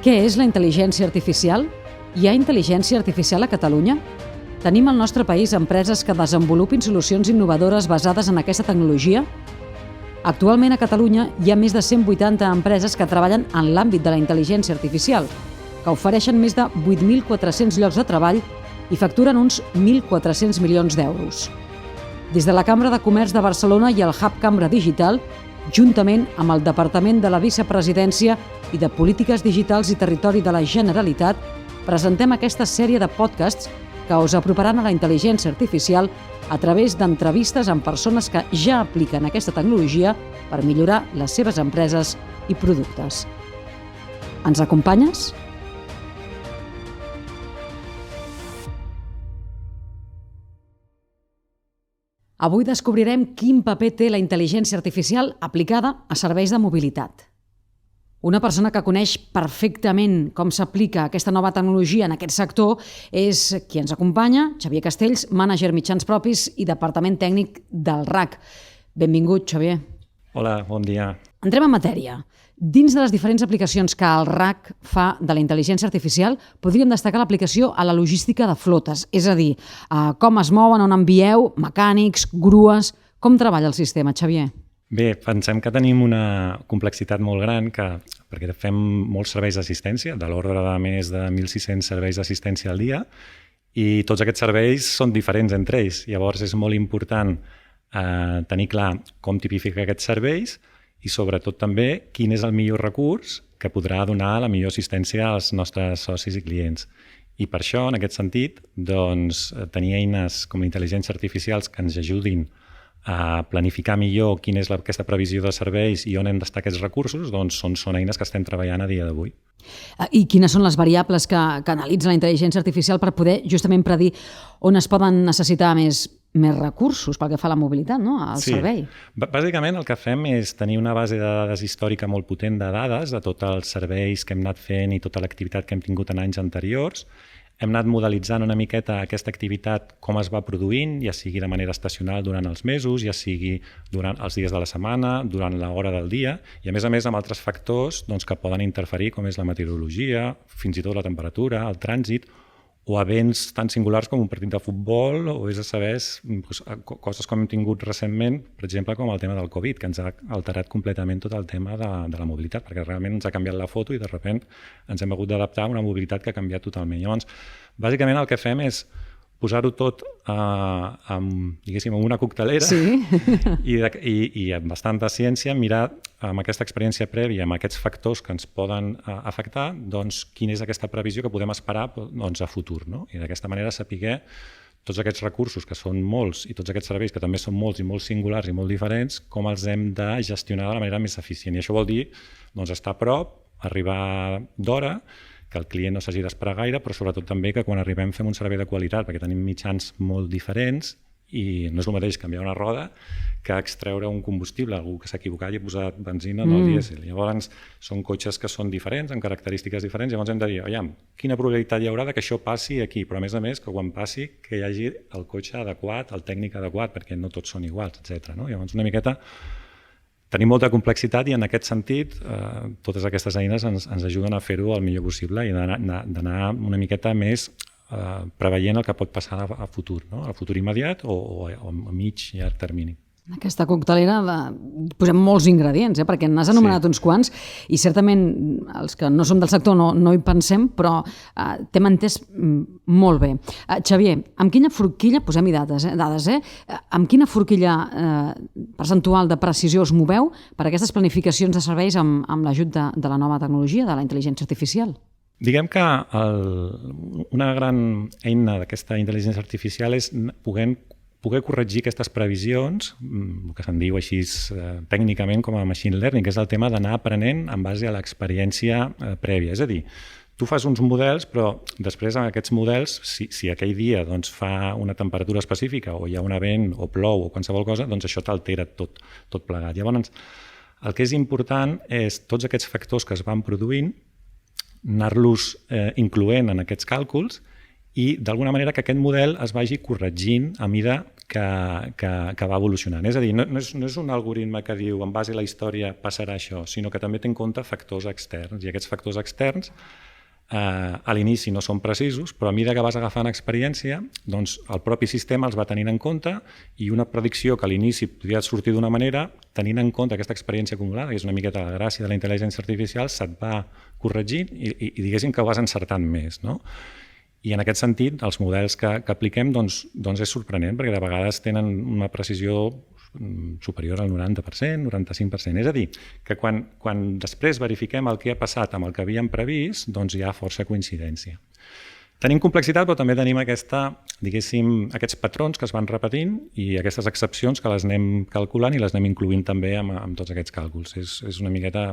Què és la intel·ligència artificial? Hi ha intel·ligència artificial a Catalunya? Tenim al nostre país empreses que desenvolupin solucions innovadores basades en aquesta tecnologia? Actualment a Catalunya hi ha més de 180 empreses que treballen en l'àmbit de la intel·ligència artificial, que ofereixen més de 8.400 llocs de treball i facturen uns 1.400 milions d'euros. Des de la Cambra de Comerç de Barcelona i el Hub Cambra Digital, juntament amb el Departament de la Vicepresidència i de Polítiques Digitals i Territori de la Generalitat, presentem aquesta sèrie de podcasts que us aproparan a la intel·ligència artificial a través d'entrevistes amb persones que ja apliquen aquesta tecnologia per millorar les seves empreses i productes. Ens acompanyes? Avui descobrirem quin paper té la intel·ligència artificial aplicada a serveis de mobilitat. Una persona que coneix perfectament com s'aplica aquesta nova tecnologia en aquest sector és qui ens acompanya, Xavier Castells, mànager mitjans propis i departament tècnic del RAC. Benvingut, Xavier. Hola, bon dia. Entrem en matèria. Dins de les diferents aplicacions que el RAC fa de la intel·ligència artificial, podríem destacar l'aplicació a la logística de flotes, és a dir, com es mouen, on envieu, mecànics, grues... Com treballa el sistema, Xavier? Bé, pensem que tenim una complexitat molt gran perquè fem molts serveis d'assistència, de l'ordre de més de 1.600 serveis d'assistència al dia, i tots aquests serveis són diferents entre ells. Llavors és molt important tenir clar com tipifica aquests serveis i sobretot també quin és el millor recurs que podrà donar la millor assistència als nostres socis i clients. I per això, en aquest sentit, tenir eines com la intel·ligència artificial que ens ajudin a planificar millor quina és aquesta previsió de serveis i on hem d'estar aquests recursos, són eines que estem treballant a dia d'avui. I quines són les variables que analitza la intel·ligència artificial per poder justament predir on es poden necessitar més recursos pel que fa a la mobilitat, no? Al servei? Bàsicament el que fem és tenir una base de dades històrica molt potent de dades de tots els serveis que hem anat fent i tota l'activitat que hem tingut en anys anteriors. Hem anat modelitzant una miqueta aquesta activitat, com es va produint, ja sigui de manera estacional durant els mesos, ja sigui durant els dies de la setmana, durant l'hora del dia, i a més amb altres factors que poden interferir, com és la meteorologia, fins i tot la temperatura, el trànsit, o events tan singulars com un partit de futbol, o és a saber coses com hem tingut recentment, per exemple, com el tema del Covid, que ens ha alterat completament tot el tema de la mobilitat, perquè realment ens ha canviat la foto i de sobte ens hem hagut d'adaptar a una mobilitat que ha canviat totalment. Llavors, bàsicament el que fem és posar-ho tot en una coctelera, sí. i amb bastanta ciència mirar amb aquesta experiència prèvia, amb aquests factors que ens poden afectar, quina és aquesta previsió que podem esperar a futur, no? I d'aquesta manera saber tots aquests recursos, que són molts, i tots aquests serveis, que també són molts i molt singulars i molt diferents, com els hem de gestionar de la manera més eficient. I això vol dir estar a prop, arribar d'hora, que el client no s'hagi d'esperar gaire, però sobretot també que quan arribem fem un servei de qualitat, perquè tenim mitjans molt diferents i no és el mateix canviar una roda que extreure un combustible, algú que s'ha equivocat i ha posat benzina en el dièsel. Llavors són cotxes que són diferents, amb característiques diferents, llavors hem de dir, quina probabilitat hi haurà que això passi aquí, però a més que quan passi que hi hagi el cotxe adequat, el tècnic adequat, perquè no tots són iguals, etc. Llavors una miqueta tenim molta complexitat i en aquest sentit totes aquestes eines ens ajuden a fer-ho el millor possible i d'anar una miqueta més preveient el que pot passar a futur, a futur immediat o a mig i llarg termini. En aquesta coctelera posem molts ingredients, perquè n'has anomenat uns quants i certament els que no som del sector no hi pensem, però t'hem entès molt bé. Xavier, amb quina forquilla, posem-hi dades, amb quina forquilla percentual de precisió us moveu per a aquestes planificacions de serveis amb l'ajut de la nova tecnologia, de la intel·ligència artificial? Diguem que una gran eina d'aquesta intel·ligència artificial és poder corregir aquestes previsions, el que se'n diu així tècnicament com a machine learning, que és el tema d'anar aprenent en base a l'experiència prèvia. És a dir, tu fas uns models, però després amb aquests models, si aquell dia fa una temperatura específica o hi ha un vent o plou o qualsevol cosa, això t'altera tot plegat. Llavors, el que és important és tots aquests factors que es van produint, anar-los incloent en aquests càlculs i d'alguna manera que aquest model es vagi corregint a mida que va evolucionant. És a dir, no és un algoritme que diu en base a la història passarà això, sinó que també té en compte factors externs, i aquests factors externs a l'inici no són precisos, però a mesura que vas agafant experiència, doncs el propi sistema els va tenint en compte i una predicció que a l'inici podria sortir d'una manera, tenint en compte aquesta experiència acumulada, que és una miqueta la gràcia de la intel·ligència artificial, se't va corregint i diguéssim que ho vas encertant més, no? I en aquest sentit, els models que apliquem doncs és sorprenent, perquè de vegades tenen una precisió superior al 90%, 95%. És a dir, que quan després verifiquem el que ha passat amb el que havíem previst, doncs hi ha força coincidència. Tenim complexitat, però també tenim aquests patrons que es van repetint i aquestes excepcions que les anem calculant i les anem incloent també amb tots aquests càlculs. És una miqueta...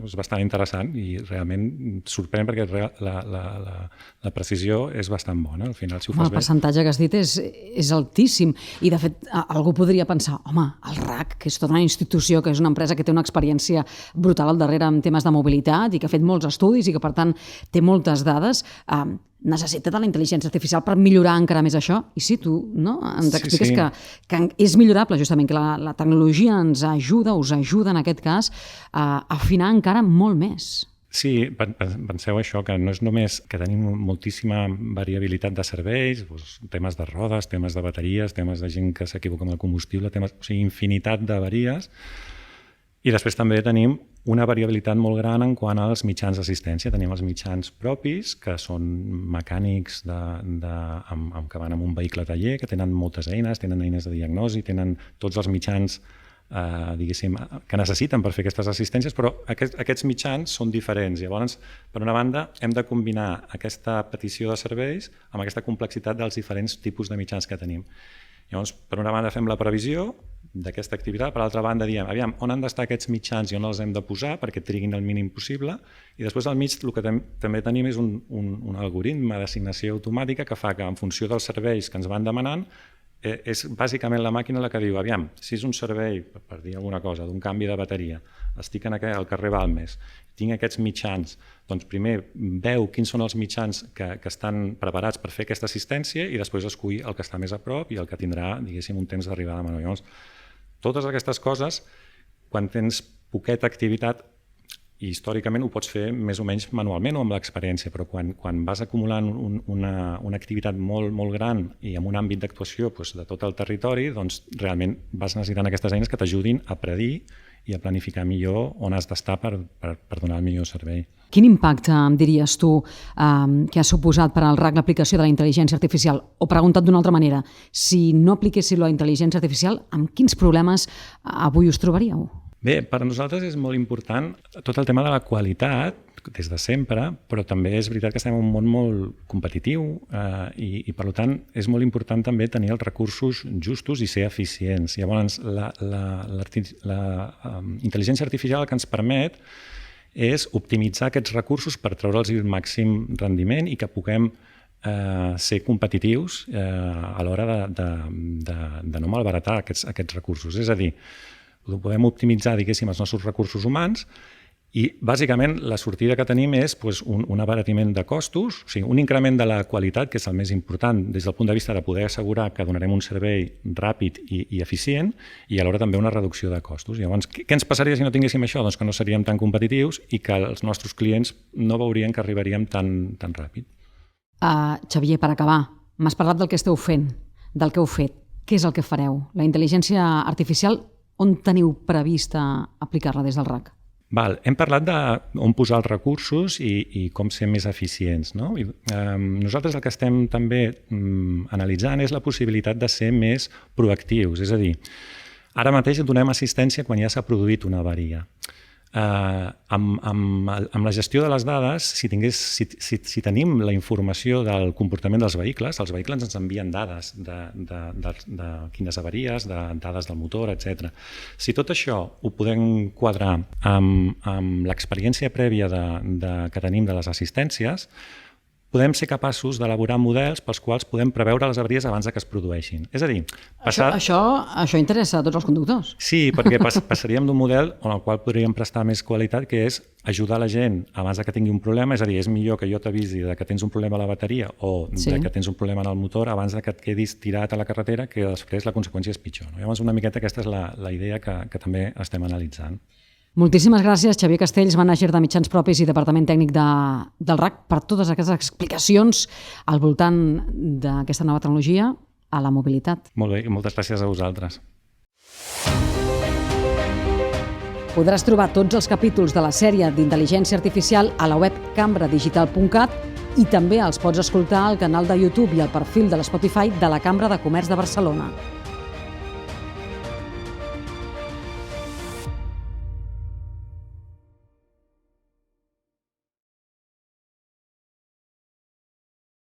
és bastant interessant i realment sorprèn perquè la precisió és bastant bona. Al final, si ho fas bé... El percentatge que has dit és altíssim i, de fet, algú podria pensar el RAC, que és tota una institució, que és una empresa que té una experiència brutal al darrere en temes de mobilitat i que ha fet molts estudis i que, per tant, té moltes dades, necessita de la intel·ligència artificial per millorar encara més això? I sí, tu ens expliques que és millorable, justament, que la tecnologia ens ajuda, us ajuda en aquest cas, a afinar encara molt més. Sí, penseu això, que no és només que tenim moltíssima variabilitat de serveis, temes de rodes, temes de bateries, temes de gent que s'equivoca amb el combustible, infinitat d'avaries, i després també tenim una variabilitat molt gran en quant als mitjans d'assistència. Tenim els mitjans propis, que són mecànics que van amb un vehicle taller, que tenen moltes eines, tenen eines de diagnosi, tenen tots els mitjans que necessiten per fer aquestes assistències, però aquests mitjans són diferents. Llavors, per una banda, hem de combinar aquesta petició de serveis amb aquesta complexitat dels diferents tipus de mitjans que tenim. Llavors, per una banda fem la previsió d'aquesta activitat, per l'altra banda diem on han d'estar aquests mitjans i on els hem de posar perquè triguin el mínim possible, i després al mig el que també tenim és un algoritme d'assignació automàtica que fa que en funció dels serveis que ens van demanant és bàsicament la màquina la que diu si és un servei, per dir alguna cosa, d'un canvi de bateria, estic al carrer Balmes, tinc aquests mitjans, doncs primer veu quins són els mitjans que estan preparats per fer aquesta assistència i després escull el que està més a prop i el que tindrà, diguéssim, un temps d'arribada menor. Llavors, totes aquestes coses, quan tens poqueta activitat, i històricament ho pots fer més o menys manualment o amb l'experiència, però quan vas acumulant una activitat molt, molt gran i amb un àmbit d'actuació de tot el territori, doncs realment vas necessitant aquestes eines que t'ajudin a predir i a planificar millor on has d'estar per donar el millor servei. Quin impacte, diries tu, que ha suposat per al RAC l'aplicació de la intel·ligència artificial? O preguntat d'una altra manera, si no apliquéssiu la intel·ligència artificial, amb quins problemes avui us trobaríeu? Bé, per a nosaltres és molt important tot el tema de la qualitat, des de sempre, però també és veritat que estem en un món molt competitiu i per tant és molt important també tenir els recursos justos i ser eficients. Llavors, la intel·ligència artificial el que ens permet és optimitzar aquests recursos per treure'ls el màxim rendiment i que puguem ser competitius a l'hora de no malbaratar aquests recursos. És a dir, podem optimitzar, diguéssim, els nostres recursos humans i, bàsicament, la sortida que tenim és un abaratiment de costos, o sigui, un increment de la qualitat, que és el més important des del punt de vista de poder assegurar que donarem un servei ràpid i eficient i alhora també una reducció de costos. Llavors, què ens passaria si no tinguéssim això? Doncs que no seríem tan competitius i que els nostres clients no veurien que arribaríem tan ràpid. Xavier, per acabar, m'has parlat del que esteu fent, del que heu fet. Què és el que fareu? La intel·ligència artificial, on teniu previst aplicar-la des del RAC? Hem parlat d'on posar els recursos i com ser més eficients. Nosaltres el que estem també analitzant és la possibilitat de ser més proactius. És a dir, ara mateix donem assistència quan ja s'ha produït una avaria. Amb la gestió de les dades, si tenim la informació del comportament dels vehicles, els vehicles ens envien dades de quines avaries, de dades del motor, etc. Si tot això ho podem quadrar amb l'experiència prèvia que tenim de les assistències, podem ser capaços d'elaborar models pels quals podem preveure les avaries abans que es produeixin. És a dir, Això interessa a tots els conductors. Sí, perquè passaríem d'un model on el qual podríem prestar més qualitat, que és ajudar la gent abans que tingui un problema, és a dir, és millor que jo t'avisi que tens un problema a la bateria o que tens un problema en el motor abans que et quedis tirat a la carretera, que després la conseqüència és pitjor. Llavors, una miqueta aquesta és la idea que també estem analitzant. Moltíssimes gràcies, Xavier Castells, mànager de mitjans propis i departament tècnic del RAC, per totes aquestes explicacions al voltant d'aquesta nova tecnologia a la mobilitat. Molt bé, moltes gràcies a vosaltres. Podràs trobar tots els capítols de la sèrie d'intel·ligència artificial a la web cambradigital.cat i també els pots escoltar al canal de YouTube i al perfil de l'Spotify de la Cambra de Comerç de Barcelona.